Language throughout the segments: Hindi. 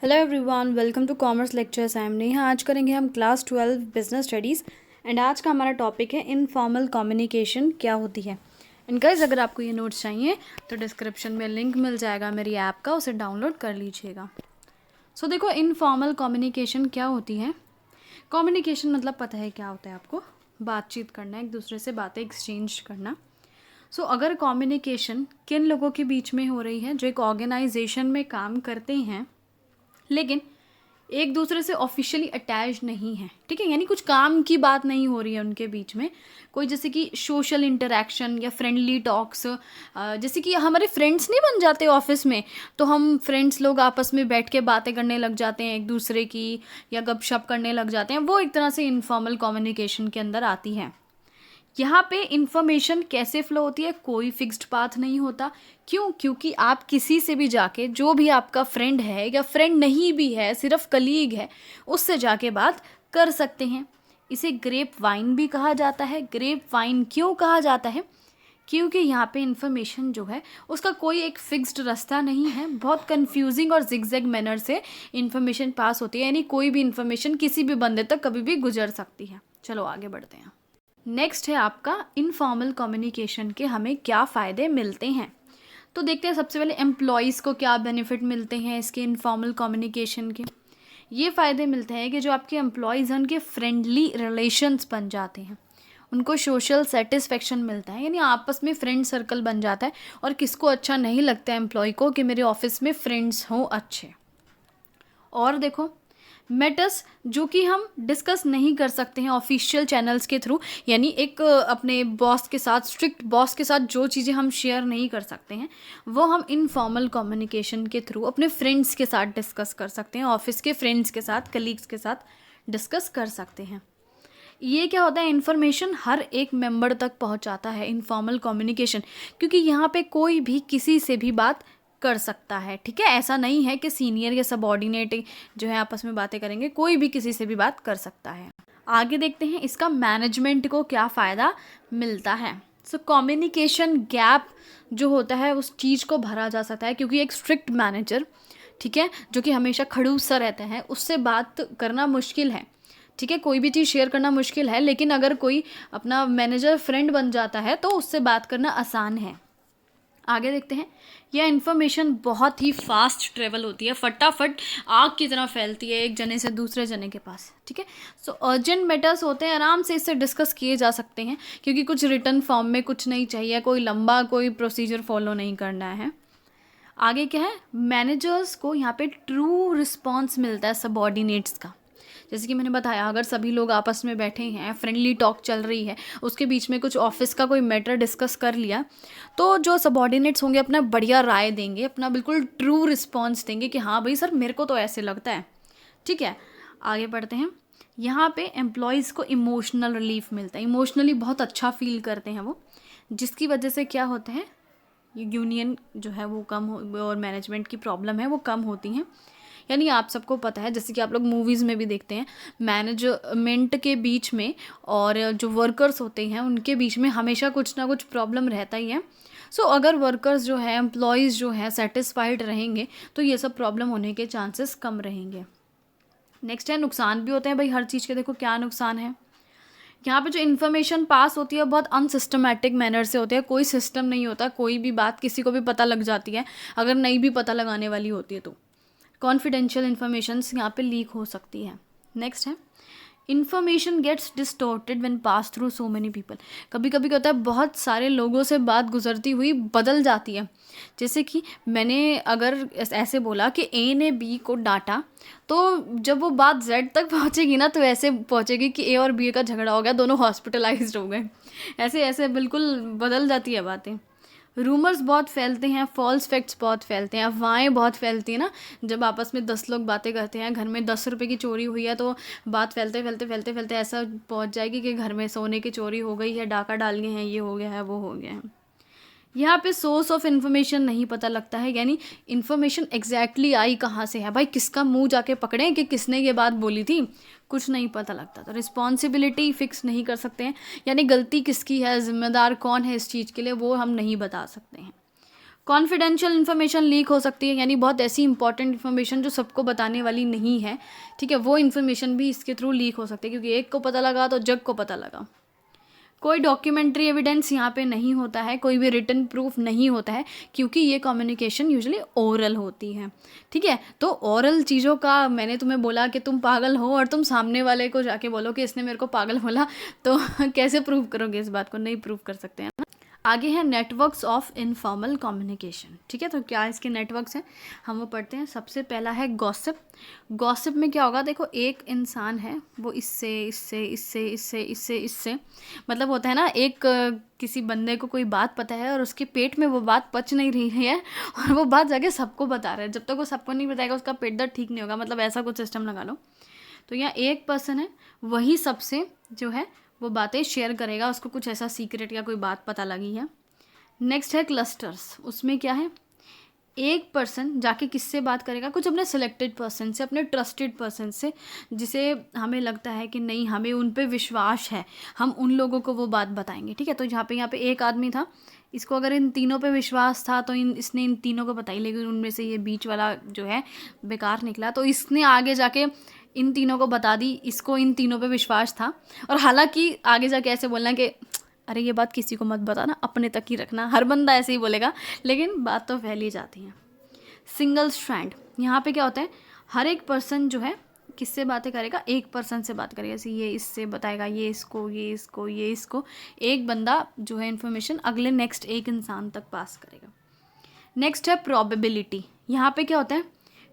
Hello everyone, welcome to commerce lectures. I am Neha. आज करेंगे हम क्लास 12 बिजनेस स्टडीज़ एंड आज का हमारा टॉपिक है इनफॉर्मल कम्युनिकेशन क्या होती है। एंड गाइस, अगर आपको ये नोट्स चाहिए तो डिस्क्रिप्शन में लिंक मिल जाएगा मेरी ऐप का, उसे डाउनलोड कर लीजिएगा। सो देखो, इनफॉर्मल कम्युनिकेशन क्या होती है। कम्युनिकेशन मतलब पता है क्या होता है आपको? बातचीत करना, एक दूसरे से बातें एक्सचेंज करना। सो अगर कम्युनिकेशन किन लोगों के बीच में हो रही है जो एक ऑर्गेनाइजेशन में काम करते हैं लेकिन एक दूसरे से ऑफिशियली अटैच नहीं है, ठीक है, यानी कुछ काम की बात नहीं हो रही है उनके बीच में, कोई जैसे कि सोशल इंटरेक्शन या फ्रेंडली टॉक्स, जैसे कि हमारे फ्रेंड्स नहीं बन जाते ऑफिस में, तो हम फ्रेंड्स लोग आपस में बैठ के बातें करने लग जाते हैं एक दूसरे की, या गपशप करने लग जाते हैं, वो एक तरह से इनफॉर्मल कम्युनिकेशन के अंदर आती है। यहाँ पे इंफॉर्मेशन कैसे फ्लो होती है, कोई फिक्स्ड पाथ नहीं होता। क्यों? क्योंकि आप किसी से भी जाके, जो भी आपका फ्रेंड है या फ्रेंड नहीं भी है, सिर्फ कलीग है, उससे जाके बात कर सकते हैं। इसे ग्रेप वाइन भी कहा जाता है। ग्रेप वाइन क्यों कहा जाता है? क्योंकि यहाँ पे इन्फॉर्मेशन जो है उसका कोई एक फिक्स्ड रास्ता नहीं है, बहुत कंफ्यूजिंग और जिगजैग मैनर से इन्फॉर्मेशन पास होती है, यानी कोई भी इन्फॉर्मेशन किसी भी बंदे तक कभी भी गुजर सकती है। चलो आगे बढ़ते हैं। नेक्स्ट है आपका इनफॉर्मल कम्युनिकेशन के हमें क्या फ़ायदे मिलते हैं। तो देखते हैं सबसे पहले एम्प्लॉयज़ को क्या बेनिफिट मिलते हैं इसके इनफॉर्मल कम्युनिकेशन के। ये फ़ायदे मिलते हैं कि जो आपके एम्प्लॉयज़ हैं उनके फ्रेंडली रिलेशंस बन जाते हैं, उनको सोशल सेटिस्फेक्शन मिलता है, यानी आपस में फ्रेंड सर्कल बन जाता है। और किसको अच्छा नहीं लगता है एम्प्लॉय को कि मेरे ऑफिस में फ्रेंड्स हों अच्छे। और देखो, मैटर्स जो कि हम डिस्कस नहीं कर सकते हैं ऑफिशियल चैनल्स के थ्रू, यानी एक अपने बॉस के साथ, स्ट्रिक्ट बॉस के साथ जो चीज़ें हम शेयर नहीं कर सकते हैं, वो हम इनफॉर्मल कम्युनिकेशन के थ्रू अपने फ्रेंड्स के साथ डिस्कस कर सकते हैं, ऑफिस के फ्रेंड्स के साथ, कलीग्स के साथ डिस्कस कर सकते हैं। ये क्या होता है, इन्फॉर्मेशन हर एक मेंबर तक पहुंचाता है इनफॉर्मल कम्युनिकेशन, क्योंकि यहाँ पे कोई भी किसी से भी बात कर सकता है, ठीक है। ऐसा नहीं है कि सीनियर या सबऑर्डिनेट जो है आपस में बातें करेंगे, कोई भी किसी से भी बात कर सकता है। आगे देखते हैं इसका मैनेजमेंट को क्या फ़ायदा मिलता है। सो कम्युनिकेशन गैप जो होता है उस चीज़ को भरा जा सकता है, क्योंकि एक स्ट्रिक्ट मैनेजर, ठीक है, जो कि हमेशा खड़ूस सा रहता है, उससे बात करना मुश्किल है, ठीक है, कोई भी चीज़ शेयर करना मुश्किल है। लेकिन अगर कोई अपना मैनेजर फ्रेंड बन जाता है तो उससे बात करना आसान है। आगे देखते हैं, यह इन्फॉर्मेशन बहुत ही फास्ट ट्रेवल होती है, फटाफट आग की तरह फैलती है एक जने से दूसरे जने के पास, ठीक है। सो अर्जेंट मैटर्स होते हैं, आराम से इससे डिस्कस किए जा सकते हैं, क्योंकि कुछ रिटर्न फॉर्म में कुछ नहीं चाहिए, कोई लंबा कोई प्रोसीजर फॉलो नहीं करना है। आगे क्या है, मैनेजर्स को यहाँ पे ट्रू रिस्पॉन्स मिलता है सबॉर्डिनेट्स का। जैसे कि मैंने बताया, अगर सभी लोग आपस में बैठे हैं, फ्रेंडली टॉक चल रही है, उसके बीच में कुछ ऑफिस का कोई मैटर डिस्कस कर लिया, तो जो सबॉर्डिनेट्स होंगे अपना बढ़िया राय देंगे, अपना बिल्कुल ट्रू रिस्पॉन्स देंगे कि हाँ भाई सर, मेरे को तो ऐसे लगता है, ठीक है। आगे बढ़ते हैं। यहाँ पे एम्प्लॉयज़ को इमोशनल रिलीफ मिलता है, इमोशनली बहुत अच्छा फील करते हैं वो, जिसकी वजह से क्या होता है, यूनियन जो है वो कम हो और मैनेजमेंट की प्रॉब्लम है वो कम होती हैं। यानी आप सबको पता है, जैसे कि आप लोग मूवीज़ में भी देखते हैं, मैनेजमेंट के बीच में और जो वर्कर्स होते हैं उनके बीच में हमेशा कुछ ना कुछ प्रॉब्लम रहता ही है। सो अगर वर्कर्स जो है, एम्प्लॉयज़ जो है सेटिस्फाइड रहेंगे तो ये सब प्रॉब्लम होने के चांसेस कम रहेंगे। नेक्स्ट है, नुकसान भी होते हैं भाई हर चीज़ के। देखो क्या नुकसान है, यहाँ पे जो इन्फॉर्मेशन पास होती है बहुत अनसिस्टमेटिक मैनर से होती है, कोई सिस्टम नहीं होता, कोई भी बात किसी को भी पता लग जाती है, अगर नहीं भी पता लगाने वाली होती है तो कॉन्फिडेंशियल इन्फॉर्मेशंस यहाँ पे लीक हो सकती है। नेक्स्ट है, information gets distorted when pass through so many people. कभी कभी क्या होता है, बहुत सारे लोगों से बात गुजरती हुई बदल जाती है। जैसे कि मैंने अगर ऐसे बोला कि ए ने बी को डांटा, तो जब वो बात जेड तक पहुंचेगी ना, तो ऐसे पहुंचेगी कि ए और बी का झगड़ा हो गया, दोनों हॉस्पिटलाइज्ड हो गए। ऐसे ऐसे बिल्कुल बदल जाती है बातें। रूमर्स बहुत फैलते हैं, फॉल्स फैक्ट्स बहुत फैलते हैं, अफवाहें बहुत फैलती हैं ना। जब आपस में 10 लोग बातें करते हैं, घर में 10 रुपये की चोरी हुई है, तो बात फैलते फैलते फैलते फैलते ऐसा पहुंच जाएगी कि घर में सोने की चोरी हो गई है, डाका डाल गए हैं, ये हो गया है, वो हो गया है। यहाँ पे सोर्स ऑफ इन्फॉर्मेशन नहीं पता लगता है, यानी इन्फॉर्मेशन एग्जैक्टली आई कहाँ से है, भाई किसका मुंह जाके पकड़ें कि किसने ये बात बोली थी, कुछ नहीं पता लगता। तो रिस्पॉन्सिबिलिटी फिक्स नहीं कर सकते हैं, यानी गलती किसकी है, जिम्मेदार कौन है इस चीज़ के लिए, वो हम नहीं बता सकते हैं। कॉन्फिडेंशियल इन्फॉर्मेशन लीक हो सकती है, यानी बहुत ऐसी इंपॉर्टेंट इन्फॉर्मेशन जो सबको बताने वाली नहीं है, ठीक है, वो इन्फॉर्मेशन भी इसके थ्रू लीक हो सकती है, क्योंकि एक को पता लगा तो जग को पता लगा। कोई डॉक्यूमेंट्री एविडेंस यहाँ पे नहीं होता है, कोई भी रिटन प्रूफ नहीं होता है, क्योंकि ये कम्युनिकेशन यूजुअली ओरल होती है, ठीक है। तो ओरल चीज़ों का, मैंने तुम्हें बोला कि तुम पागल हो और तुम सामने वाले को जाके बोलो कि इसने मेरे को पागल बोला, तो कैसे प्रूव करोगे इस बात को? नहीं प्रूव कर सकते हैं ना। आगे है नेटवर्क्स ऑफ इनफॉर्मल कम्युनिकेशन, ठीक है। तो क्या इसके नेटवर्क्स हैं, हम वो पढ़ते हैं। सबसे पहला है गॉसिप। गॉसिप में क्या होगा, देखो एक इंसान है, वो इससे इससे इससे इससे इससे इससे, मतलब होता है ना, एक किसी बंदे को कोई बात पता है और उसके पेट में वो बात पच नहीं रही है और वो बात जाके सबको बता रहा है। जब तक वो सबको नहीं बताएगा उसका पेट दर्द ठीक नहीं होगा, मतलब ऐसा कुछ सिस्टम लगा लो। तो यहाँ एक पर्सन है, वही सबसे जो है वो बातें शेयर करेगा, उसको कुछ ऐसा सीक्रेट या कोई बात पता लगी है। नेक्स्ट है क्लस्टर्स। उसमें क्या है, एक पर्सन जाके किससे बात करेगा, कुछ अपने सिलेक्टेड पर्सन से, अपने ट्रस्टेड पर्सन से, जिसे हमें लगता है कि नहीं, हमें उन पे विश्वास है, हम उन लोगों को वो बात बताएंगे, ठीक है। तो यहाँ पे एक आदमी था, इसको अगर इन तीनों पे विश्वास था तो इसने इन तीनों को बताई, लेकिन उनमें से ये बीच वाला जो है बेकार निकला, तो इसने आगे जाके इन तीनों को बता दी, इसको इन तीनों पे विश्वास था। और हालांकि आगे जाके ऐसे बोलना कि अरे ये बात किसी को मत बताना, अपने तक ही रखना, हर बंदा ऐसे ही बोलेगा, लेकिन बात तो फैली जाती है। सिंगल स्ट्रैंड, यहाँ पे क्या होता है, हर एक पर्सन जो है किससे बातें करेगा, एक पर्सन से बात करेगा, जैसे ये इससे बताएगा, ये इसको, ये इसको, ये इसको, एक बंदा जो है इन्फॉर्मेशन अगले नेक्स्ट एक इंसान तक पास करेगा। नेक्स्ट है प्रोबेबिलिटी। यहाँ पे क्या होता है,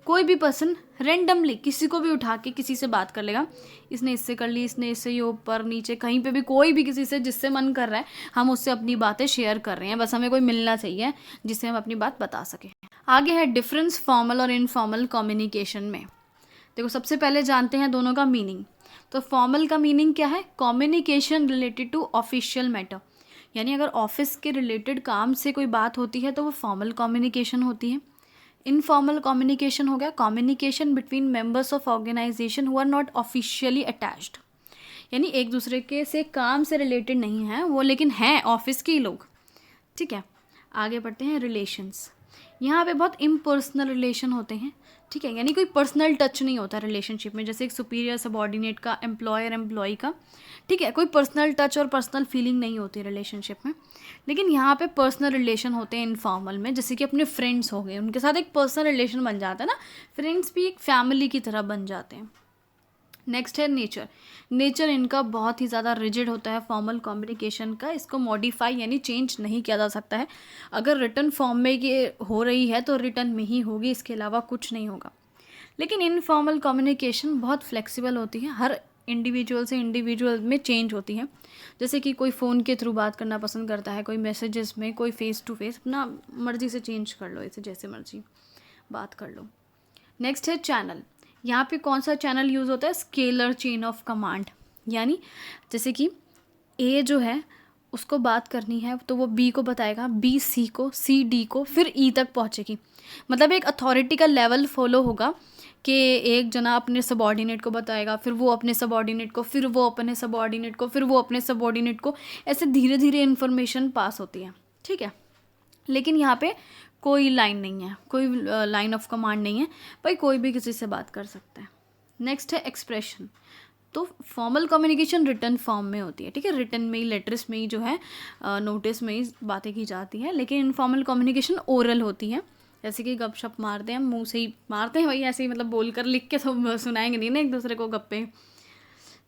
कोई भी पर्सन रेंडमली किसी को भी उठा के किसी से बात कर लेगा, इसने इससे कर ली, इसने इससे, ये ऊपर नीचे कहीं पे भी, कोई भी किसी से जिससे मन कर रहा है, हम उससे अपनी बातें शेयर कर रहे हैं, बस हमें कोई मिलना चाहिए जिससे हम अपनी बात बता सकें। आगे है डिफरेंस फॉर्मल और इनफॉर्मल कम्युनिकेशन में। देखो सबसे पहले जानते हैं दोनों का मीनिंग। तो फॉर्मल का मीनिंग क्या है, communication related to official matter, यानी अगर ऑफिस के रिलेटेड काम से कोई बात होती है तो वो फॉर्मल कम्युनिकेशन होती है। इनफॉर्मल कम्युनिकेशन हो गया communication between members of organisation who are not officially attached, यानी एक दूसरे के से काम से रिलेटेड नहीं है वो, लेकिन हैं ऑफिस के ही लोग, ठीक है। आगे बढ़ते हैं रिलेशंस। यहाँ पे बहुत इम्पर्सनल रिलेशन होते हैं, ठीक है, यानी कोई पर्सनल टच नहीं होता रिलेशनशिप में, जैसे एक सुपीरियर सबॉर्डिनेट का, एम्प्लॉयर एम्प्लॉय का, ठीक है, कोई पर्सनल टच और पर्सनल फीलिंग नहीं होती रिलेशनशिप में। लेकिन यहाँ पे पर्सनल रिलेशन होते हैं इनफॉर्मल में, जैसे कि अपने फ्रेंड्स हो गए, उनके साथ एक पर्सनल रिलेशन बन जाता है ना, फ्रेंड्स भी एक फैमिली की तरह बन जाते हैं। नेक्स्ट है नेचर। नेचर इनका बहुत ही ज़्यादा रिजिड होता है फॉर्मल कम्युनिकेशन का, इसको मॉडिफाई यानी चेंज नहीं किया जा सकता है। अगर रिटन फॉर्म में ये हो रही है तो रिटन में ही होगी, इसके अलावा कुछ नहीं होगा। लेकिन इनफॉर्मल कम्युनिकेशन बहुत फ्लेक्सिबल होती है, हर इंडिविजुअल से इंडिविजुअल में चेंज होती है। जैसे कि कोई फ़ोन के थ्रू बात करना पसंद करता है, कोई मैसेजेस में, कोई फेस टू फेस, अपना मर्जी से चेंज कर लो, इसे जैसे मर्जी बात कर लो। नेक्स्ट है चैनल। यहाँ पे कौन सा चैनल यूज़ होता है, स्केलर चेन ऑफ कमांड, यानी जैसे कि ए जो है उसको बात करनी है तो वो बी को बताएगा, बी सी को, सी डी को, फिर ई तक पहुँचेगी। मतलब एक अथॉरिटी का लेवल फॉलो होगा कि एक जना अपने सबॉर्डिनेट को बताएगा, फिर वो अपने सबॉर्डिनेट को, फिर वो अपने सबॉर्डिनेट को, फिर वो अपने सबॉर्डिनेट को, ऐसे धीरे धीरे इन्फॉर्मेशन पास होती है, ठीक है। लेकिन यहाँ पे कोई लाइन नहीं है, कोई लाइन ऑफ कमांड नहीं है, भाई कोई भी किसी से बात कर सकता है। नेक्स्ट है एक्सप्रेशन। तो फॉर्मल कम्युनिकेशन रिटन फॉर्म में होती है, ठीक है, रिटन में ही, लेटर्स में ही जो है, नोटिस में ही बातें की जाती हैं। लेकिन इनफॉर्मल कम्युनिकेशन ओरल होती है, जैसे कि गपशप मारते हैं, मुंह से ही मारते हैं, वही ऐसे ही, मतलब बोल कर, लिख के तो सुनाएंगे नहीं ना एक दूसरे को गप्पे।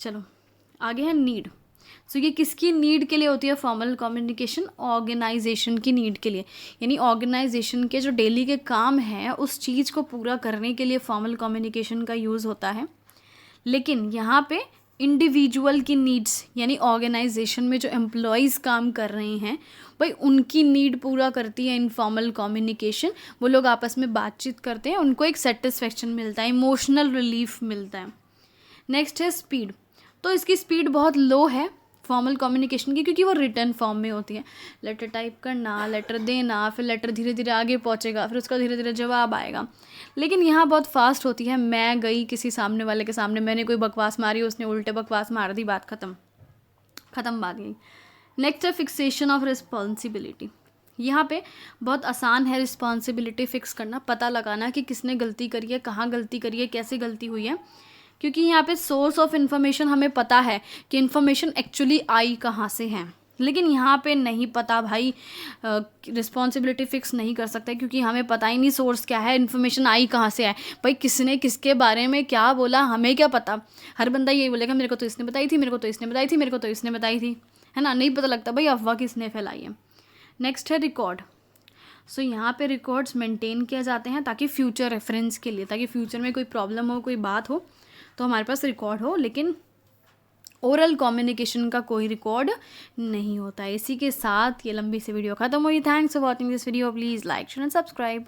चलो आगे है नीड। सो ये किसकी नीड के लिए होती है फॉर्मल कम्युनिकेशन, ऑर्गेनाइजेशन की नीड के लिए, यानी ऑर्गेनाइजेशन के जो डेली के काम हैं उस चीज़ को पूरा करने के लिए फॉर्मल कम्युनिकेशन का यूज़ होता है। लेकिन यहाँ पे इंडिविजुअल की नीड्स, यानी ऑर्गेनाइजेशन में जो एम्प्लॉयज़ काम कर रहे हैं भाई उनकी नीड पूरा करती है इनफॉर्मल कम्युनिकेशन। वो लोग आपस में बातचीत करते हैं, उनको एक सेटिस्फेक्शन मिलता है, इमोशनल रिलीफ मिलता है। नेक्स्ट है स्पीड। तो इसकी स्पीड बहुत लो है फॉर्मल कम्युनिकेशन की, क्योंकि वो रिटर्न फॉर्म में होती है। लेटर टाइप करना, लेटर देना, फिर लेटर धीरे धीरे आगे पहुंचेगा, फिर उसका धीरे धीरे जवाब आएगा। लेकिन यहाँ बहुत फास्ट होती है, मैं गई किसी सामने वाले के सामने, मैंने कोई बकवास मारी, उसने उल्टे बकवास मार दी, बात ख़त्म बात गई। नेक्स्ट है फिक्सेशन ऑफ रिस्पॉन्सिबिलिटी। यहाँ पे बहुत आसान है रिस्पॉन्सिबिलिटी फ़िक्स करना, पता लगाना कि किसने गलती करी है, कहाँ गलती करी है, कैसे गलती हुई है, क्योंकि यहाँ पे सोर्स ऑफ इन्फॉर्मेशन हमें पता है कि इन्फॉर्मेशन एक्चुअली आई कहाँ से है, लेकिन यहाँ पे नहीं पता भाई, रिस्पॉन्सिबिलिटी फ़िक्स नहीं कर सकते क्योंकि हमें पता ही नहीं सोर्स क्या है, इन्फॉर्मेशन आई कहाँ से है। भाई किसने किसके बारे में क्या बोला, हमें क्या पता। हर बंदा यही बोलेगा मेरे को तो इसने बताई थी, मेरे को तो इसने बताई थी, मेरे को तो इसने बताई थी, है ना। नहीं पता लगता भाई अफवाह किसने फैलाई है। नेक्स्ट है रिकॉर्ड। सो यहाँ पे रिकॉर्ड्स मेंटेन किए जाते हैं ताकि फ्यूचर रेफरेंस के लिए, ताकि फ्यूचर में कोई प्रॉब्लम हो, कोई बात हो तो हमारे पास रिकॉर्ड हो, लेकिन ओरल कम्युनिकेशन का कोई रिकॉर्ड नहीं होता है। इसी के साथ ये लंबी सी वीडियो खत्म हुई। Thanks for watching this video. Please like share and subscribe.